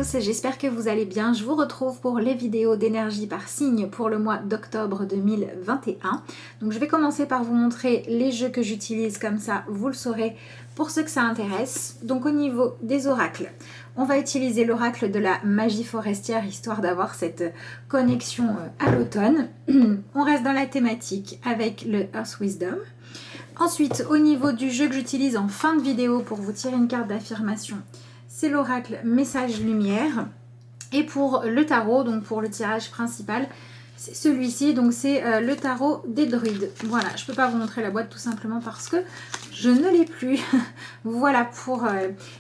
tous, j'espère que vous allez bien. Je vous retrouve pour les vidéos d'énergie par signe pour le mois d'octobre 2021. Donc je vais commencer par vous montrer les jeux que j'utilise, comme ça vous le saurez pour ceux que ça intéresse. Donc au niveau des oracles, on va utiliser l'oracle de la magie forestière, histoire d'avoir cette connexion à l'automne. On reste dans la thématique avec le Earth Wisdom. Ensuite, au niveau du jeu que j'utilise en fin de vidéo pour vous tirer une carte d'affirmation, c'est l'oracle Message Lumière. Et pour le tarot, donc pour le tirage principal, c'est celui-ci, donc c'est le tarot des druides. Voilà, je ne peux pas vous montrer la boîte tout simplement parce que je ne l'ai plus. Voilà pour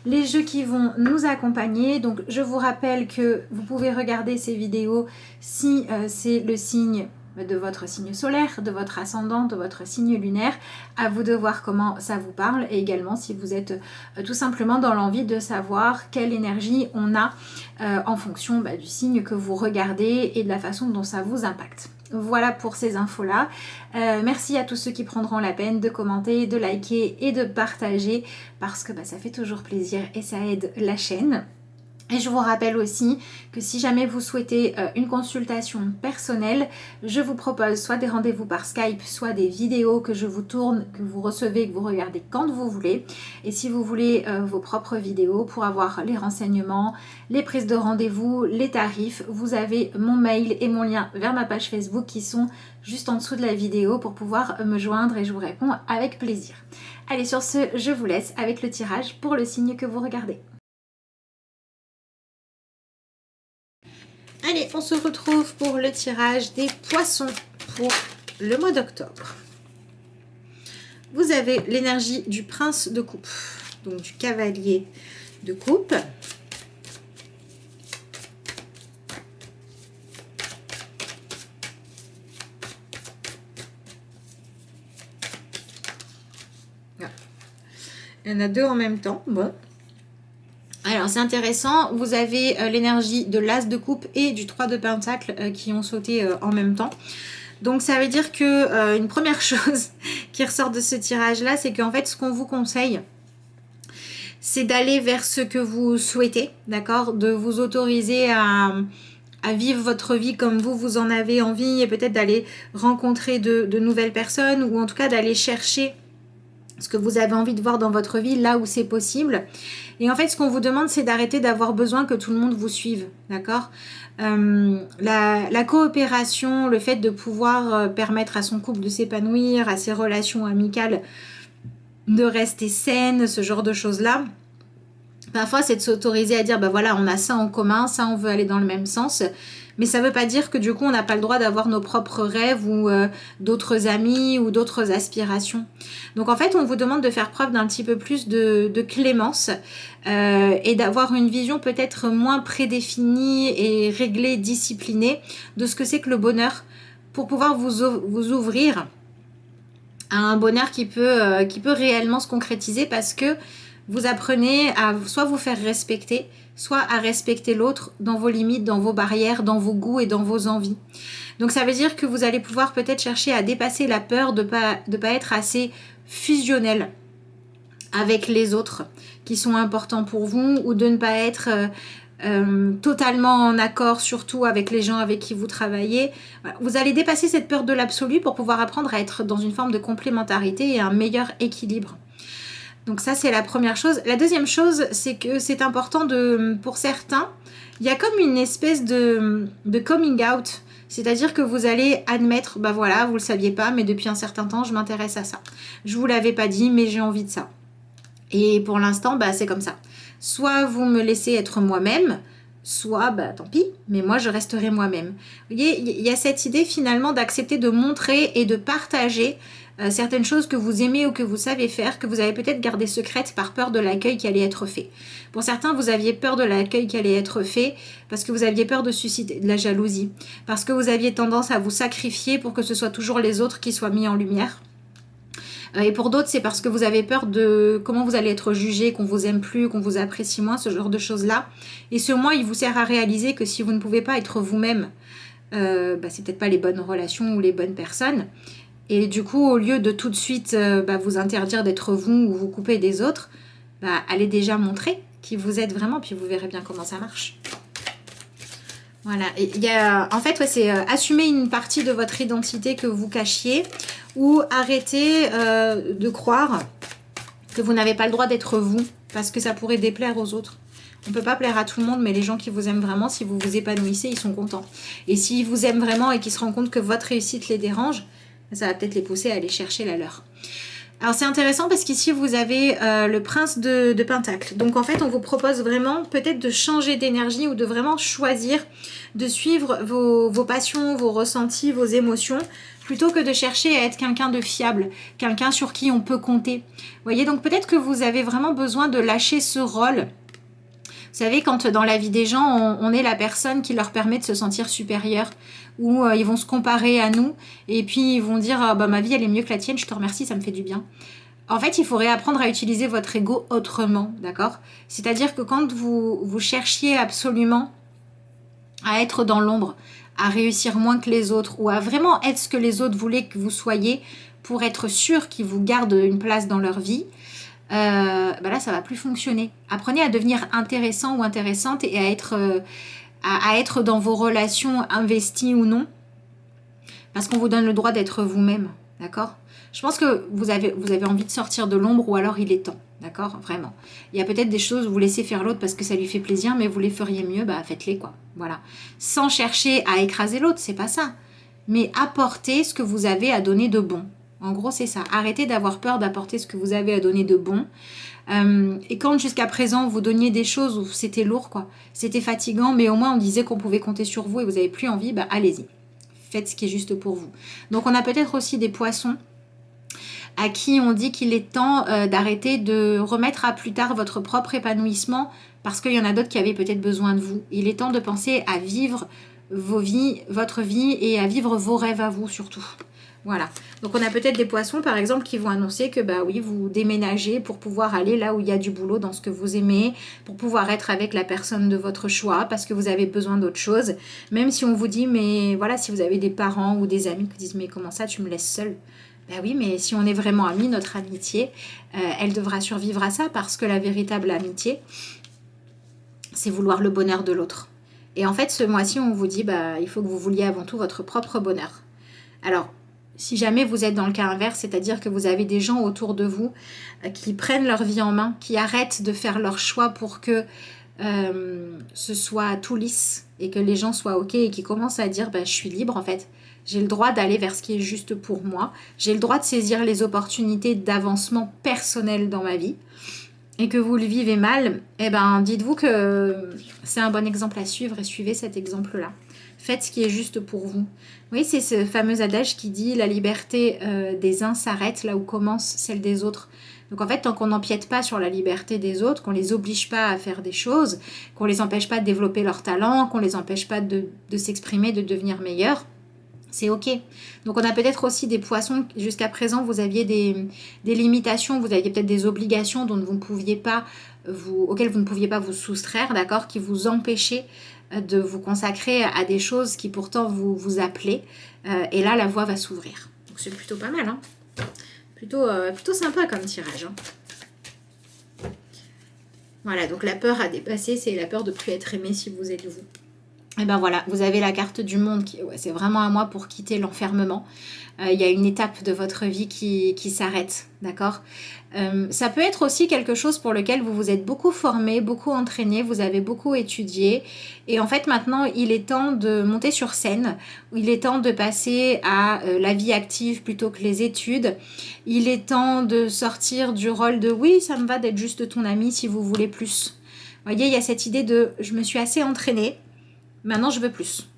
les jeux qui vont nous accompagner. Donc je vous rappelle que vous pouvez regarder ces vidéos si c'est le signe de votre signe solaire, de votre ascendant, de votre signe lunaire. À vous de voir comment ça vous parle, et également si vous êtes tout simplement dans l'envie de savoir quelle énergie on a en fonction du signe que vous regardez et de la façon dont ça vous impacte. Voilà pour ces infos-là. Merci à tous ceux qui prendront la peine de commenter, de liker et de partager, parce que ça fait toujours plaisir et ça aide la chaîne. Et je vous rappelle aussi que si jamais vous souhaitez une consultation personnelle, je vous propose soit des rendez-vous par Skype, soit des vidéos que je vous tourne, que vous recevez, que vous regardez quand vous voulez. Et si vous voulez vos propres vidéos pour avoir les renseignements, les prises de rendez-vous, les tarifs, vous avez mon mail et mon lien vers ma page Facebook qui sont juste en dessous de la vidéo pour pouvoir me joindre, et je vous réponds avec plaisir. Allez, sur ce, je vous laisse avec le tirage pour le signe que vous regardez. Allez, on se retrouve pour le tirage des poissons pour le mois d'octobre. Vous avez l'énergie du prince de coupe, donc du cavalier de coupe. Voilà. Il y en a deux en même temps, bon. Alors c'est intéressant, vous avez l'énergie de l'as de coupe et du 3 de pentacle qui ont sauté en même temps. Donc ça veut dire que une première chose qui ressort de ce tirage là, c'est qu'en fait ce qu'on vous conseille, c'est d'aller vers ce que vous souhaitez, d'accord, de vous autoriser à vivre votre vie comme vous en avez envie, et peut-être d'aller rencontrer de nouvelles personnes, ou en tout cas d'aller chercher ce que vous avez envie de voir dans votre vie là où c'est possible. Et en fait, ce qu'on vous demande, c'est d'arrêter d'avoir besoin que tout le monde vous suive, d'accord. La coopération, le fait de pouvoir permettre à son couple de s'épanouir, à ses relations amicales de rester saines, ce genre de choses-là. Parfois, c'est de s'autoriser à dire, voilà, on a ça en commun, ça, on veut aller dans le même sens. Mais ça ne veut pas dire que du coup, on n'a pas le droit d'avoir nos propres rêves ou d'autres amis ou d'autres aspirations. Donc en fait, on vous demande de faire preuve d'un petit peu plus de clémence et d'avoir une vision peut-être moins prédéfinie et réglée, disciplinée de ce que c'est que le bonheur, pour pouvoir vous ouvrir à un bonheur qui peut réellement se concrétiser, parce que vous apprenez à soit vous faire respecter, soit à respecter l'autre dans vos limites, dans vos barrières, dans vos goûts et dans vos envies. Donc ça veut dire que vous allez pouvoir peut-être chercher à dépasser la peur de pas être assez fusionnel avec les autres qui sont importants pour vous, ou de ne pas être totalement en accord, surtout avec les gens avec qui vous travaillez. Vous allez dépasser cette peur de l'absolu pour pouvoir apprendre à être dans une forme de complémentarité et un meilleur équilibre. Donc ça, c'est la première chose. La deuxième chose, c'est que c'est important pour certains, il y a comme une espèce de coming out. C'est-à-dire que vous allez admettre, voilà, vous le saviez pas, mais depuis un certain temps, je m'intéresse à ça. Je vous l'avais pas dit, mais j'ai envie de ça. Et pour l'instant, c'est comme ça. Soit vous me laissez être moi-même, soit tant pis, mais moi je resterai moi-même. Vous voyez, il y a cette idée finalement d'accepter de montrer et de partager certaines choses que vous aimez ou que vous savez faire, que vous avez peut-être gardé secrètes par peur de l'accueil qui allait être fait. Pour certains, vous aviez peur de l'accueil qui allait être fait parce que vous aviez peur de susciter de la jalousie, parce que vous aviez tendance à vous sacrifier pour que ce soit toujours les autres qui soient mis en lumière. Et pour d'autres, c'est parce que vous avez peur de comment vous allez être jugé, qu'on vous aime plus, qu'on vous apprécie moins, ce genre de choses-là. Et ce moins, il vous sert à réaliser que si vous ne pouvez pas être vous-même, c'est peut-être pas les bonnes relations ou les bonnes personnes. Et du coup, au lieu de tout de suite vous interdire d'être vous ou vous couper des autres, allez déjà montrer qui vous êtes vraiment, puis vous verrez bien comment ça marche. Voilà, et il y a, en fait, ouais, c'est assumer une partie de votre identité que vous cachiez ou arrêter de croire que vous n'avez pas le droit d'être vous parce que ça pourrait déplaire aux autres. On ne peut pas plaire à tout le monde, mais les gens qui vous aiment vraiment, si vous vous épanouissez, ils sont contents. Et s'ils vous aiment vraiment et qu'ils se rendent compte que votre réussite les dérange, ça va peut-être les pousser à aller chercher la leur. Alors c'est intéressant parce qu'ici vous avez le prince de Pentacle. Donc en fait on vous propose vraiment peut-être de changer d'énergie ou de vraiment choisir de suivre vos passions, vos ressentis, vos émotions plutôt que de chercher à être quelqu'un de fiable, quelqu'un sur qui on peut compter. Vous voyez, donc peut-être que vous avez vraiment besoin de lâcher ce rôle. Vous savez, quand dans la vie des gens, on est la personne qui leur permet de se sentir supérieure, où ils vont se comparer à nous, et puis ils vont dire ah, bah, ma vie elle est mieux que la tienne, je te remercie, ça me fait du bien. En fait, il faut réapprendre à utiliser votre ego autrement, d'accord? C'est-à-dire que quand vous cherchiez absolument à être dans l'ombre, à réussir moins que les autres, ou à vraiment être ce que les autres voulaient que vous soyez, pour être sûr qu'ils vous gardent une place dans leur vie, bah là ça va plus fonctionner. Apprenez à devenir intéressant ou intéressante et à être dans vos relations investies ou non, parce qu'on vous donne le droit d'être vous-même, d'accord? Je pense que vous avez envie de sortir de l'ombre ou alors il est temps, d'accord? Vraiment. Il y a peut-être des choses où vous laissez faire l'autre parce que ça lui fait plaisir, mais vous les feriez mieux, bah faites-les quoi, voilà. Sans chercher à écraser l'autre, c'est pas ça, mais apportez ce que vous avez à donner de bon. En gros, c'est ça. Arrêtez d'avoir peur d'apporter ce que vous avez à donner de bon. Et quand jusqu'à présent, vous donniez des choses où c'était lourd, quoi, c'était fatigant, mais au moins on disait qu'on pouvait compter sur vous et vous n'avez plus envie, bah allez-y. Faites ce qui est juste pour vous. Donc on a peut-être aussi des poissons à qui on dit qu'il est temps d'arrêter de remettre à plus tard votre propre épanouissement parce qu'il y en a d'autres qui avaient peut-être besoin de vous. Il est temps de penser à vivre votre vie et à vivre vos rêves à vous surtout. Voilà. Donc on a peut-être des poissons par exemple qui vont annoncer que bah oui, vous déménagez pour pouvoir aller là où il y a du boulot dans ce que vous aimez, pour pouvoir être avec la personne de votre choix parce que vous avez besoin d'autre chose. Même si on vous dit mais voilà, si vous avez des parents ou des amis qui disent mais comment ça tu me laisses seule? Ben oui, mais si on est vraiment amis, notre amitié, elle devra survivre à ça parce que la véritable amitié, c'est vouloir le bonheur de l'autre. Et en fait, ce mois-ci, on vous dit, bah, il faut que vous vouliez avant tout votre propre bonheur. Alors, si jamais vous êtes dans le cas inverse, c'est-à-dire que vous avez des gens autour de vous qui prennent leur vie en main, qui arrêtent de faire leur choix pour que ce soit tout lisse et que les gens soient OK et qui commencent à dire, bah, je suis libre en fait. J'ai le droit d'aller vers ce qui est juste pour moi. J'ai le droit de saisir les opportunités d'avancement personnel dans ma vie. Et que vous le vivez mal, eh ben, dites-vous que c'est un bon exemple à suivre et suivez cet exemple-là. Faites ce qui est juste pour vous. Oui, c'est ce fameux adage qui dit la liberté des uns s'arrête là où commence celle des autres. Donc en fait, tant qu'on n'empiète pas sur la liberté des autres, qu'on ne les oblige pas à faire des choses, qu'on ne les empêche pas de développer leur talent, qu'on ne les empêche pas de s'exprimer, de devenir meilleurs, c'est ok. Donc on a peut-être aussi des poissons, jusqu'à présent vous aviez des limitations, vous aviez peut-être des obligations dont vous ne pouviez pas auxquelles vous ne pouviez pas vous soustraire, d'accord, qui vous empêchaient de vous consacrer à des choses qui pourtant vous appelaient. Et là la voie va s'ouvrir. Donc c'est plutôt pas mal, hein. Plutôt sympa comme tirage, hein. Voilà, donc la peur à dépasser, c'est la peur de ne plus être aimé si vous êtes vous. Et ben voilà, vous avez la carte du monde, c'est vraiment à moi pour quitter l'enfermement. Il y a une étape de votre vie qui s'arrête, d'accord? Ça peut être aussi quelque chose pour lequel vous vous êtes beaucoup formé, beaucoup entraîné, vous avez beaucoup étudié. Et en fait, maintenant, il est temps de monter sur scène. Il est temps de passer à la vie active plutôt que les études. Il est temps de sortir du rôle de « oui, ça me va d'être juste ton ami si vous voulez plus ». Vous voyez, il y a cette idée de « je me suis assez entraînée ». Maintenant, je veux plus.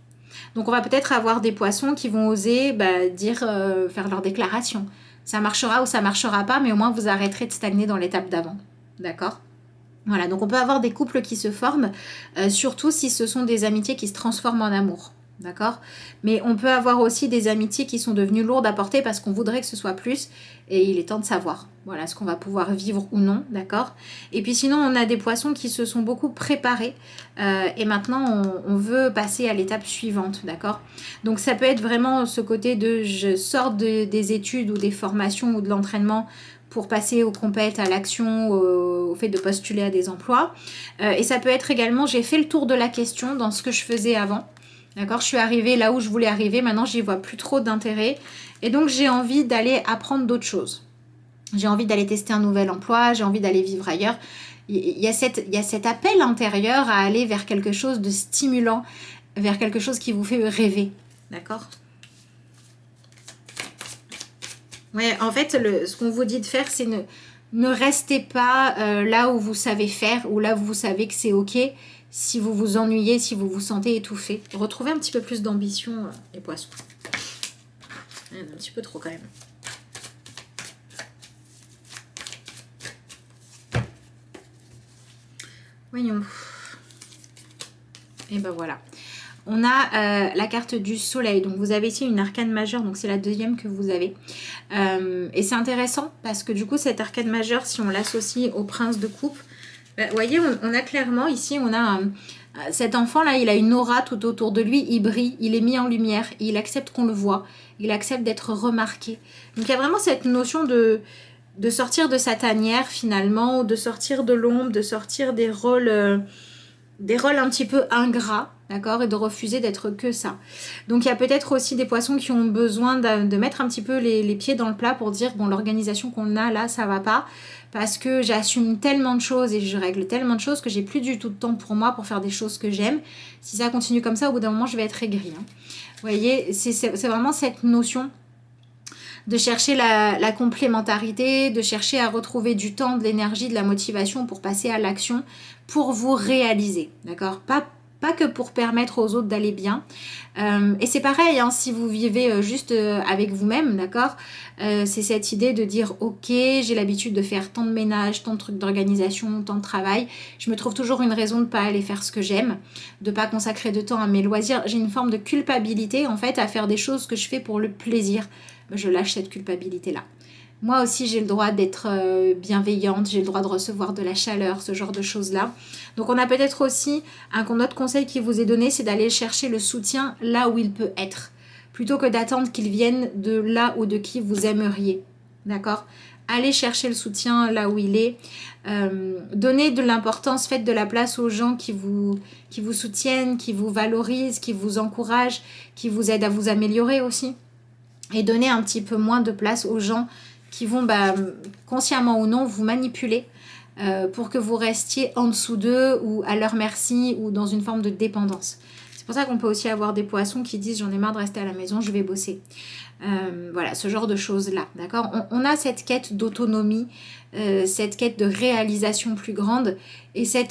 Donc, on va peut-être avoir des poissons qui vont oser faire leur déclaration. Ça marchera ou ça marchera pas, mais au moins, vous arrêterez de stagner dans l'étape d'avant. D'accord ? Voilà, donc on peut avoir des couples qui se forment, surtout si ce sont des amitiés qui se transforment en amour. D'accord ? Mais on peut avoir aussi des amitiés qui sont devenues lourdes à porter parce qu'on voudrait que ce soit plus. Et il est temps de savoir, voilà, ce qu'on va pouvoir vivre ou non, d'accord ? Et puis sinon, on a des poissons qui se sont beaucoup préparés. Et maintenant, on veut passer à l'étape suivante, d'accord ? Donc ça peut être vraiment ce côté de je sors des études ou des formations ou de l'entraînement pour passer aux compètes, à l'action, au fait de postuler à des emplois. Et ça peut être également, j'ai fait le tour de la question dans ce que je faisais avant. D'accord, je suis arrivée là où je voulais arriver, maintenant j'y vois plus trop d'intérêt. Et donc j'ai envie d'aller apprendre d'autres choses. J'ai envie d'aller tester un nouvel emploi, j'ai envie d'aller vivre ailleurs. Il y a cet appel intérieur à aller vers quelque chose de stimulant, vers quelque chose qui vous fait rêver. D'accord ? Ouais, en fait, ce qu'on vous dit de faire, c'est ne restez pas là où vous savez faire ou là où vous savez que c'est ok. Si vous vous ennuyez, si vous vous sentez étouffé, retrouvez un petit peu plus d'ambition, les poissons. Il y en a un petit peu trop quand même. Voyons. Et ben voilà. On a la carte du soleil. Donc vous avez ici une arcane majeure. Donc c'est la deuxième que vous avez. Et c'est intéressant parce que du coup cette arcane majeure, si on l'associe au prince de coupe, vous voyez, on a clairement ici, on a cet enfant là, il a une aura tout autour de lui, il brille, il est mis en lumière, il accepte qu'on le voit, il accepte d'être remarqué. Donc il y a vraiment cette notion de sortir de sa tanière finalement, de sortir de l'ombre, de sortir des rôles un petit peu ingrats, d'accord, et de refuser d'être que ça. Donc il y a peut-être aussi des poissons qui ont besoin de mettre un petit peu les pieds dans le plat pour dire, bon, l'organisation qu'on a là, ça va pas, parce que j'assume tellement de choses et je règle tellement de choses que j'ai plus du tout de temps pour moi pour faire des choses que j'aime. Si ça continue comme ça, au bout d'un moment, je vais être aigrie. Hein. Vous voyez, c'est vraiment cette notion de chercher la complémentarité, de chercher à retrouver du temps, de l'énergie, de la motivation pour passer à l'action, pour vous réaliser, d'accord ? Pas que pour permettre aux autres d'aller bien. Et c'est pareil, hein, si vous vivez juste avec vous-même, d'accord ? C'est cette idée de dire, ok, j'ai l'habitude de faire tant de ménage, tant de trucs d'organisation, tant de travail. Je me trouve toujours une raison de ne pas aller faire ce que j'aime, de ne pas consacrer de temps à mes loisirs. J'ai une forme de culpabilité, en fait, à faire des choses que je fais pour le plaisir. Je lâche cette culpabilité-là. Moi aussi, j'ai le droit d'être bienveillante, j'ai le droit de recevoir de la chaleur, ce genre de choses-là. Donc, on a peut-être aussi un autre conseil qui vous est donné, c'est d'aller chercher le soutien là où il peut être, plutôt que d'attendre qu'il vienne de là ou de qui vous aimeriez. D'accord ? Allez chercher le soutien là où il est. Donnez de l'importance, faites de la place aux gens qui vous soutiennent, qui vous valorisent, qui vous encouragent, qui vous aident à vous améliorer aussi. Et donner un petit peu moins de place aux gens qui vont consciemment ou non vous manipuler pour que vous restiez en dessous d'eux ou à leur merci ou dans une forme de dépendance. C'est pour ça qu'on peut aussi avoir des poissons qui disent j'en ai marre de rester à la maison, je vais bosser. Voilà, ce genre de choses-là, d'accord ? On a cette quête d'autonomie, cette quête de réalisation plus grande et c'est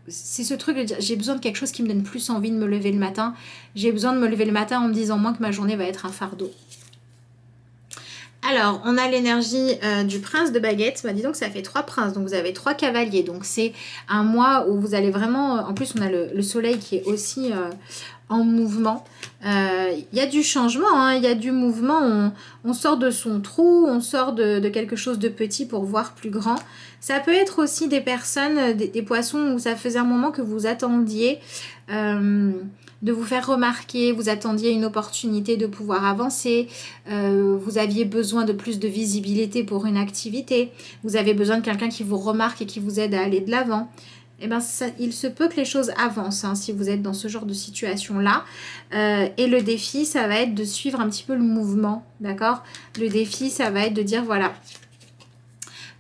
ce truc de dire j'ai besoin de quelque chose qui me donne plus envie de me lever le matin. J'ai besoin de me lever le matin en me disant moins que ma journée va être un fardeau. Alors, on a l'énergie du prince de baguette. Dis donc, ça fait 3 princes. Donc, vous avez 3 cavaliers. Donc, c'est un mois où vous allez vraiment... En plus, on a le soleil qui est aussi en mouvement. Il y a du changement, hein, il y a du mouvement. On sort de son trou, on sort de quelque chose de petit pour voir plus grand. Ça peut être aussi des personnes, des poissons où ça faisait un moment que vous attendiez... de vous faire remarquer, vous attendiez une opportunité de pouvoir avancer, vous aviez besoin de plus de visibilité pour une activité, vous avez besoin de quelqu'un qui vous remarque et qui vous aide à aller de l'avant. Eh ben, il se peut que les choses avancent hein, si vous êtes dans ce genre de situation-là. Et le défi, ça va être de suivre un petit peu le mouvement, d'accord ? Le défi, ça va être de dire, voilà...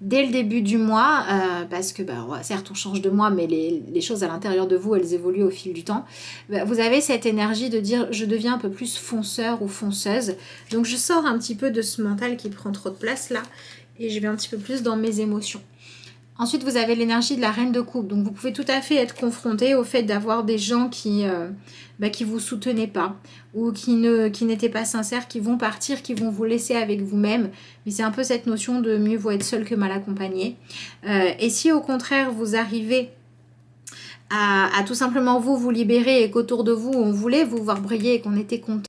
Dès le début du mois, parce que certes on change de mois, mais les choses à l'intérieur de vous, elles évoluent au fil du temps. Vous avez cette énergie de dire je deviens un peu plus fonceur ou fonceuse. Donc je sors un petit peu de ce mental qui prend trop de place là et je vais un petit peu plus dans mes émotions. Ensuite, vous avez l'énergie de la reine de coupe. Donc, vous pouvez tout à fait être confronté au fait d'avoir des gens qui vous soutenaient pas ou qui n'étaient pas sincères, qui vont partir, qui vont vous laisser avec vous-même. Mais c'est un peu cette notion de mieux vaut être seul que mal accompagné. Et si au contraire, vous arrivez à tout simplement vous libérer et qu'autour de vous, on voulait vous voir briller et qu'on était content,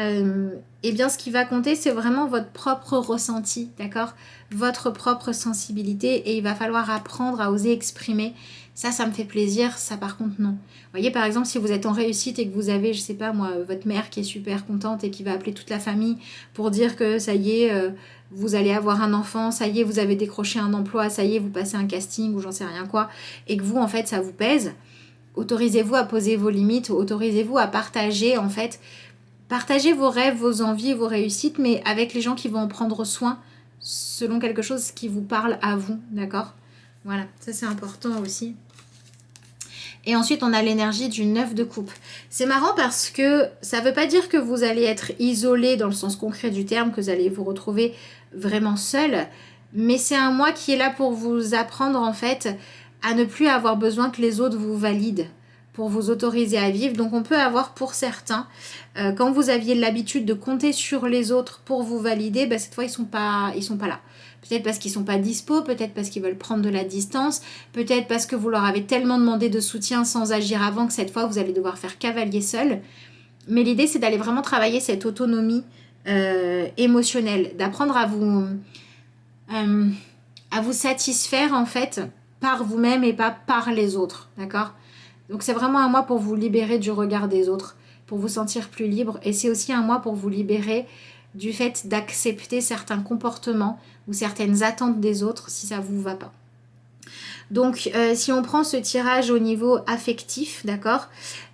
eh bien ce qui va compter c'est vraiment votre propre ressenti, d'accord, votre propre sensibilité, et il va falloir apprendre à oser exprimer ça me fait plaisir, ça par contre non. Vous voyez, par exemple, si vous êtes en réussite et que vous avez, je sais pas moi, votre mère qui est super contente et qui va appeler toute la famille pour dire que ça y est, vous allez avoir un enfant, ça y est, vous avez décroché un emploi, ça y est, vous passez un casting ou j'en sais rien quoi, et que vous en fait ça vous pèse, autorisez-vous à poser vos limites, autorisez-vous à partager en fait. Partagez vos rêves, vos envies, vos réussites, mais avec les gens qui vont en prendre soin selon quelque chose qui vous parle à vous, d'accord? Voilà, ça c'est important aussi. Et ensuite, on a l'énergie du 9 de coupe. C'est marrant parce que ça ne veut pas dire que vous allez être isolé dans le sens concret du terme, que vous allez vous retrouver vraiment seul, mais c'est un mois qui est là pour vous apprendre en fait à ne plus avoir besoin que les autres vous valident, pour vous autoriser à vivre. Donc on peut avoir pour certains, quand vous aviez l'habitude de compter sur les autres pour vous valider, bah, cette fois ils sont pas là. Peut-être parce qu'ils sont pas dispo, peut-être parce qu'ils veulent prendre de la distance, peut-être parce que vous leur avez tellement demandé de soutien sans agir avant que cette fois vous allez devoir faire cavalier seul. Mais l'idée c'est d'aller vraiment travailler cette autonomie émotionnelle, d'apprendre à vous satisfaire en fait par vous-même et pas par les autres, d'accord? Donc c'est vraiment un mois pour vous libérer du regard des autres, pour vous sentir plus libre. Et c'est aussi un mois pour vous libérer du fait d'accepter certains comportements ou certaines attentes des autres si ça ne vous va pas. Donc si on prend ce tirage au niveau affectif, d'accord,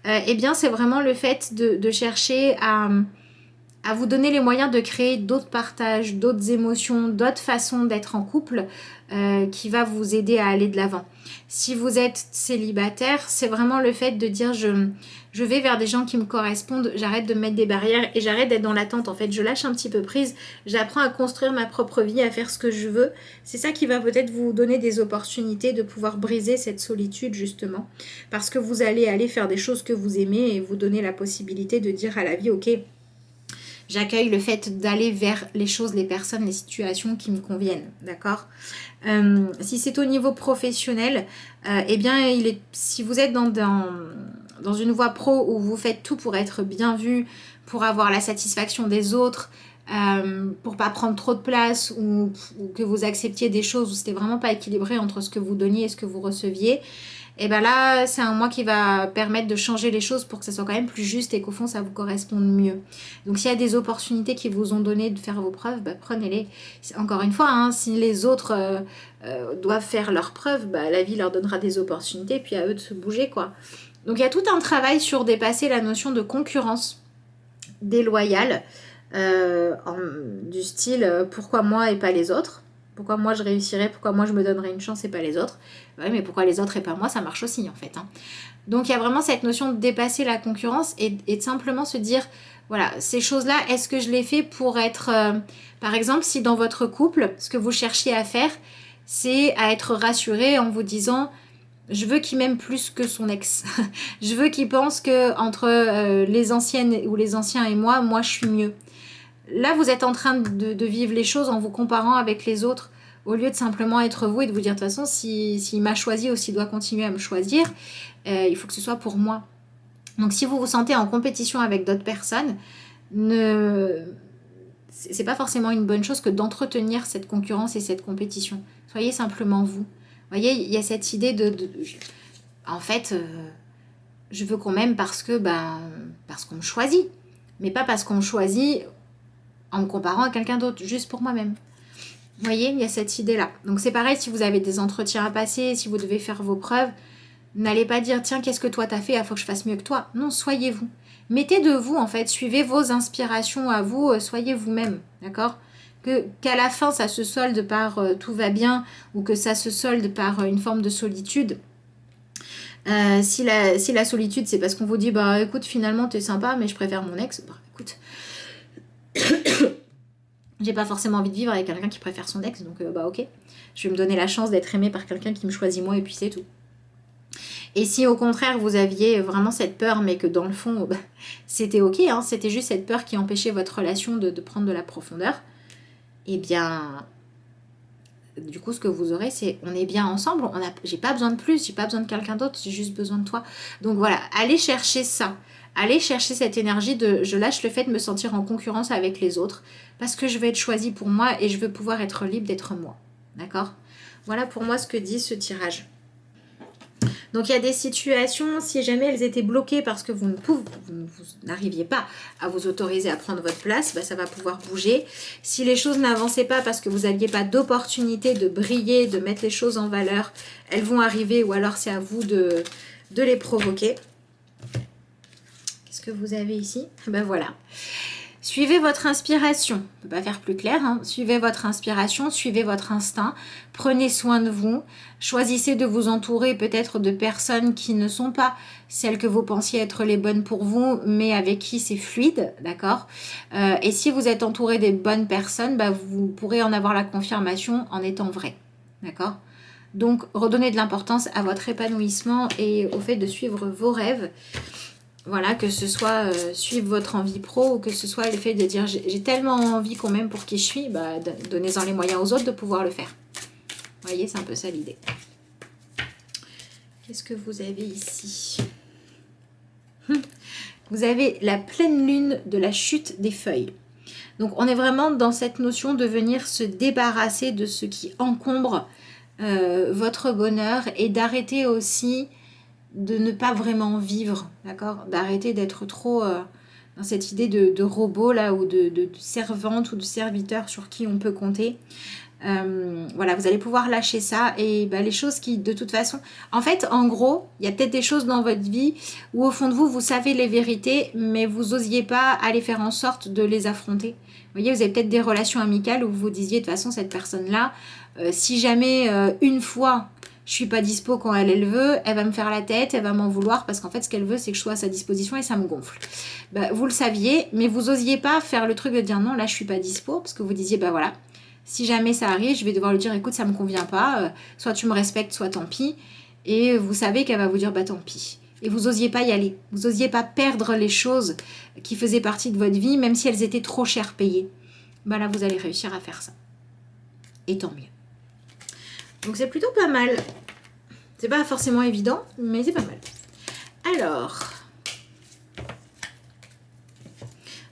eh bien c'est vraiment le fait de chercher à vous donner les moyens de créer d'autres partages, d'autres émotions, d'autres façons d'être en couple qui va vous aider à aller de l'avant. Si vous êtes célibataire, c'est vraiment le fait de dire je vais vers des gens qui me correspondent, j'arrête de mettre des barrières et j'arrête d'être dans l'attente. En fait, je lâche un petit peu prise, j'apprends à construire ma propre vie, à faire ce que je veux. C'est ça qui va peut-être vous donner des opportunités de pouvoir briser cette solitude justement. Parce que vous allez aller faire des choses que vous aimez et vous donner la possibilité de dire à la vie, ok, j'accueille le fait d'aller vers les choses, les personnes, les situations qui me conviennent, d'accord? Si c'est au niveau professionnel, eh bien, si vous êtes dans une voie pro où vous faites tout pour être bien vu, pour avoir la satisfaction des autres, pour pas prendre trop de place ou que vous acceptiez des choses où c'était vraiment pas équilibré entre ce que vous donniez et ce que vous receviez, et bien là, c'est un mois qui va permettre de changer les choses pour que ça soit quand même plus juste et qu'au fond, ça vous corresponde mieux. Donc, s'il y a des opportunités qui vous ont donné de faire vos preuves, bah, prenez-les. Encore une fois, hein, si les autres doivent faire leurs preuves, bah, la vie leur donnera des opportunités, puis à eux de se bouger, quoi. Donc, il y a tout un travail sur dépasser la notion de concurrence déloyale, du style pourquoi moi et pas les autres ? Pourquoi moi je réussirais, pourquoi moi je me donnerais une chance et pas les autres? Ouais, mais pourquoi les autres et pas moi, ça marche aussi en fait. Hein. Donc il y a vraiment cette notion de dépasser la concurrence et de simplement se dire, voilà, ces choses-là, est-ce que je les fais pour être... par exemple, si dans votre couple, ce que vous cherchiez à faire, c'est à être rassuré en vous disant, je veux qu'il m'aime plus que son ex. Je veux qu'il pense que entre les anciennes ou les anciens et moi je suis mieux. Là, vous êtes en train de vivre les choses en vous comparant avec les autres, au lieu de simplement être vous et de vous dire, de toute façon, s'il m'a choisi ou s'il doit continuer à me choisir, il faut que ce soit pour moi. Donc, si vous vous sentez en compétition avec d'autres personnes, c'est pas forcément une bonne chose que d'entretenir cette concurrence et cette compétition. Soyez simplement vous. Vous voyez, il y a cette idée en fait, je veux qu'on m'aime parce qu'on me choisit, mais pas parce qu'on me choisit en me comparant à quelqu'un d'autre, juste pour moi-même. Vous voyez, il y a cette idée-là. Donc c'est pareil, si vous avez des entretiens à passer, si vous devez faire vos preuves, n'allez pas dire, tiens, qu'est-ce que toi t'as fait, il faut que je fasse mieux que toi. Non, soyez vous. Mettez de vous, en fait, suivez vos inspirations à vous, soyez vous-même, d'accord ? Qu'à la fin, ça se solde par tout va bien, ou que ça se solde par une forme de solitude. Si la solitude, c'est parce qu'on vous dit, bah écoute, finalement, t'es sympa, mais je préfère mon ex, bah écoute... J'ai pas forcément envie de vivre avec quelqu'un qui préfère son ex, donc bah ok. Je vais me donner la chance d'être aimée par quelqu'un qui me choisit moi et puis c'est tout. Et si au contraire vous aviez vraiment cette peur, mais que dans le fond, bah, c'était ok, hein, c'était juste cette peur qui empêchait votre relation de prendre de la profondeur, eh bien, du coup ce que vous aurez c'est, on est bien ensemble, j'ai pas besoin de plus, j'ai pas besoin de quelqu'un d'autre, j'ai juste besoin de toi. Donc voilà, allez chercher ça. allez chercher cette énergie de je lâche le fait de me sentir en concurrence avec les autres parce que je vais être choisie pour moi et je veux pouvoir être libre d'être moi. D'accord? Voilà pour moi ce que dit ce tirage. Donc il y a des situations, si jamais elles étaient bloquées parce que vous n'arriviez pas à vous autoriser à prendre votre place, bah, ça va pouvoir bouger. Si les choses n'avançaient pas parce que vous n'aviez pas d'opportunité de briller, de mettre les choses en valeur, elles vont arriver ou alors c'est à vous de les provoquer. Qu'est-ce que vous avez ici? Ben voilà. Suivez votre inspiration. On ne peut pas faire plus clair. Hein. Suivez votre inspiration, suivez votre instinct. Prenez soin de vous. Choisissez de vous entourer peut-être de personnes qui ne sont pas celles que vous pensiez être les bonnes pour vous, mais avec qui c'est fluide, d'accord? Et si vous êtes entouré des bonnes personnes, bah, vous pourrez en avoir la confirmation en étant vrai, d'accord? Donc, redonnez de l'importance à votre épanouissement et au fait de suivre vos rêves. Voilà, que ce soit suivre votre envie pro ou que ce soit le fait de dire j'ai tellement envie qu'on m'aime pour qui je suis, bah, donnez-en les moyens aux autres de pouvoir le faire. Vous voyez, c'est un peu ça l'idée. Qu'est-ce que vous avez ici? Vous avez la pleine lune de la chute des feuilles. Donc on est vraiment dans cette notion de venir se débarrasser de ce qui encombre votre bonheur et d'arrêter aussi de ne pas vraiment vivre, d'accord? D'arrêter d'être trop dans cette idée de robot là ou de servante ou de serviteur sur qui on peut compter. Voilà, vous allez pouvoir lâcher ça et bah, les choses qui de toute façon... En fait, en gros, il y a peut-être des choses dans votre vie où au fond de vous, vous savez les vérités, mais vous n'osiez pas aller faire en sorte de les affronter. Vous voyez, vous avez peut-être des relations amicales où vous vous disiez de toute façon, cette personne-là, si jamais une fois... je suis pas dispo quand elle veut, elle va me faire la tête, elle va m'en vouloir parce qu'en fait ce qu'elle veut c'est que je sois à sa disposition et ça me gonfle. Bah, vous le saviez, mais vous osiez pas faire le truc de dire non, là je suis pas dispo parce que vous disiez bah voilà, si jamais ça arrive, je vais devoir lui dire écoute ça me convient pas, soit tu me respectes, soit tant pis. Et vous savez qu'elle va vous dire bah tant pis. Et vous osiez pas y aller, vous osiez pas perdre les choses qui faisaient partie de votre vie, même si elles étaient trop chères payées. Bah là vous allez réussir à faire ça. Et tant mieux. Donc c'est plutôt pas mal. C'est pas forcément évident, mais c'est pas mal. Alors,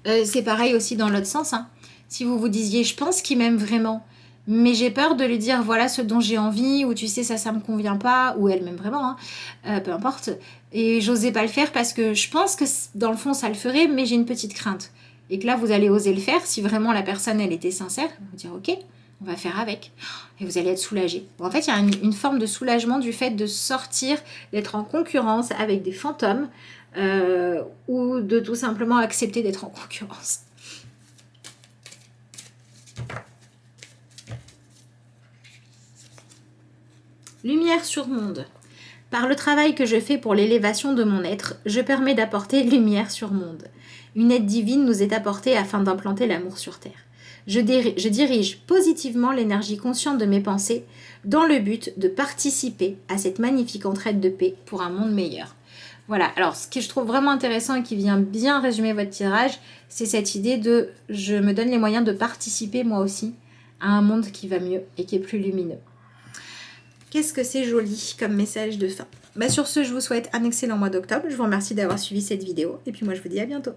c'est pareil aussi dans l'autre sens. Hein. Si vous vous disiez, je pense qu'il m'aime vraiment, mais j'ai peur de lui dire, voilà ce dont j'ai envie, ou tu sais, ça me convient pas, ou elle m'aime vraiment, hein, peu importe. Et j'osais pas le faire parce que je pense que dans le fond, ça le ferait, mais j'ai une petite crainte. Et que là, vous allez oser le faire si vraiment la personne, elle était sincère. Vous dire, ok, on va faire avec. Et vous allez être soulagé. Bon, en fait, il y a une forme de soulagement du fait de sortir, d'être en concurrence avec des fantômes ou de tout simplement accepter d'être en concurrence. Lumière sur monde. Par le travail que je fais pour l'élévation de mon être, je permets d'apporter lumière sur monde. Une aide divine nous est apportée afin d'implanter l'amour sur terre. Je dirige positivement l'énergie consciente de mes pensées dans le but de participer à cette magnifique entraide de paix pour un monde meilleur. Voilà, alors ce que je trouve vraiment intéressant et qui vient bien résumer votre tirage, c'est cette idée de je me donne les moyens de participer moi aussi à un monde qui va mieux et qui est plus lumineux. Qu'est-ce que c'est joli comme message de fin. Sur ce, je vous souhaite un excellent mois d'octobre. Je vous remercie d'avoir suivi cette vidéo et puis moi je vous dis à bientôt.